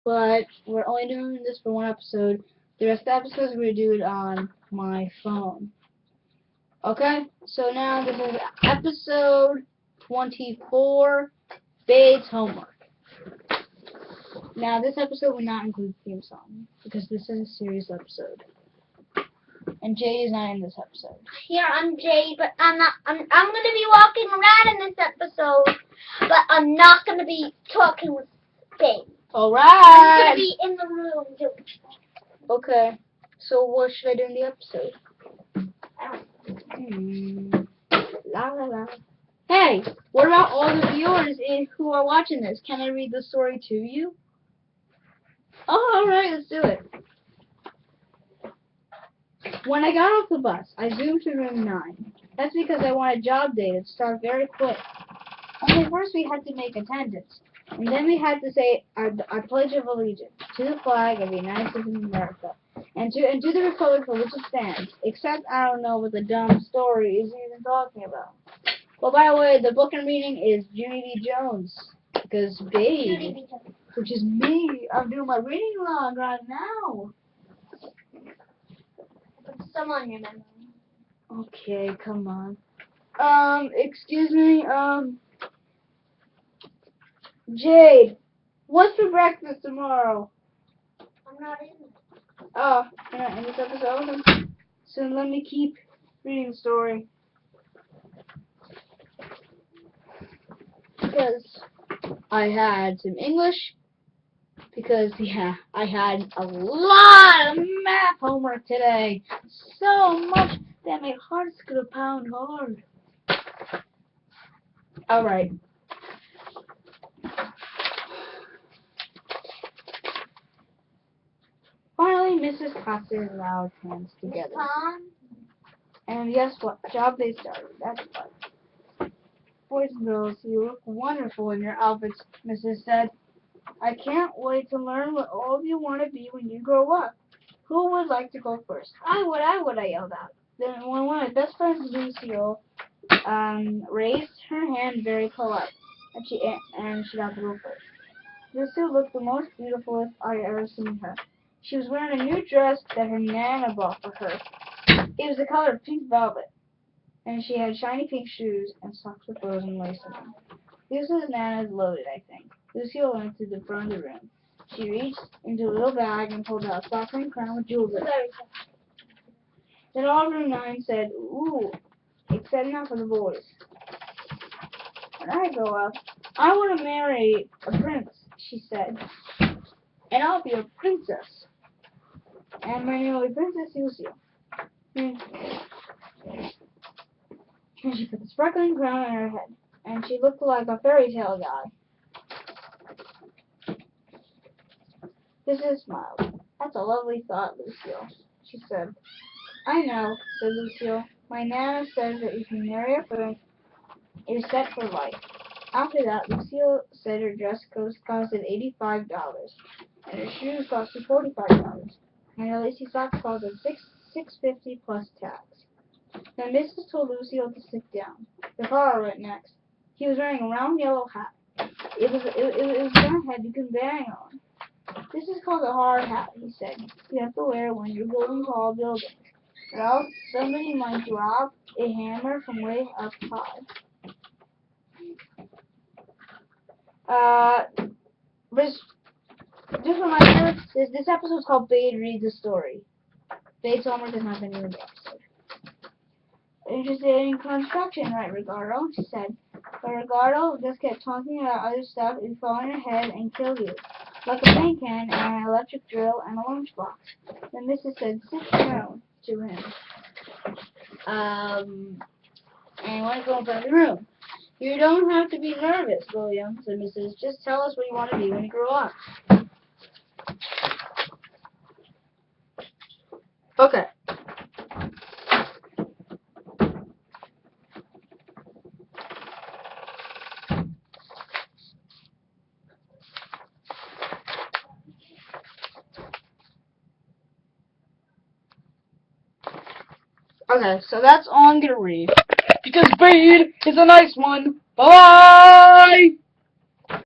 but we're only doing this for one episode. The rest of the episodes we're going to do it on my phone. Okay? So now this is episode 24, Bade's Homework. Now this episode will not include the theme song, because this is a serious episode. And Jade is not in this episode. Yeah, I'm Jade, but I'm not. I'm gonna be walking around in this episode, but I'm not gonna be talking with Bade. Alright! I'm gonna be in the room doing stuff. Okay. So what should I do in the episode? La la la. Hey, what about all the viewers who are watching this? Can I read the story to you? Oh, alright, let's do it. When I got off the bus, I zoomed to room 9. That's because I wanted job day to start very quick. Only first we had to make attendance, and then we had to say our Pledge of Allegiance to the flag of the United States of America, and to the republic for which it stands. Except I don't know what the dumb story is even talking about. Well, by the way, the book I'm reading is Judy B. Jones, because Bade, which is me, I'm doing my reading log right now. Put some on your memory. Okay, come on. Excuse me, Jade, what's for breakfast tomorrow? I'm not in it. Oh, you're not in this episode? So let me keep reading the story. Because I had some English. Because, yeah, I had a lot of math homework today. So much that my heart's gonna pound hard. Alright. Finally, Mrs. Costa allowed hands together. And guess what? Job day started. That's fun. Boys and girls, you look wonderful in your outfits, Mrs. said. I can't wait to learn what all of you want to be when you grow up. Who would like to go first? I would, I yelled out. Then one of my best friends, Lucille, raised her hand very polite, and she got to go first. Lucille looked the most beautiful I ever seen her. She was wearing a new dress that her Nana bought for her. It was the color of pink velvet, and she had shiny pink shoes and socks with bows and lace in them. Lucille's Nana's loaded, I think. Lucille went to the front of the room. She reached into a little bag and pulled out a sparkling crown with jewels in it. Then all of room 9 said, "Ooh, it's set enough for the boys. When I grow up, I want to marry a prince," she said. "And I'll be a princess. And my name will be Princess Lucille." And she put the sparkling crown on her head, and she looked like a fairy tale guy. Mrs. smiled. "That's a lovely thought, Lucille," she said. "I know," said Lucille. "My Nana says that if you marry a prince, it is set for life." After that, Lucille said her dress costed $85, and her shoes costed $45, and her lacy socks costed $6.50 plus tax. Then Mrs. told Lucille to sit down. The father went next. He was wearing a round yellow hat. It was one head you can bang on. "This is called a hard hat," he said. "You have to wear it when you're building tall buildings, or else somebody might drop a hammer from way up high." Just a reminder, this episode is called Bade Reads a Story. Bade's homework is not the name of the episode. "Interested in construction, right, Ricardo?" she said. But Ricardo just kept talking about other stuff and fall on your head and kill you, like a paint can and an electric drill and a lunchbox. Then Mrs. said, "Sit down," to him. And want to go in front of the room. "You don't have to be nervous, William," said Mrs. "Just tell us what you want to be when you grow up." Okay. Okay, so that's all I'm gonna read. Because Bade is a nice one. Bye!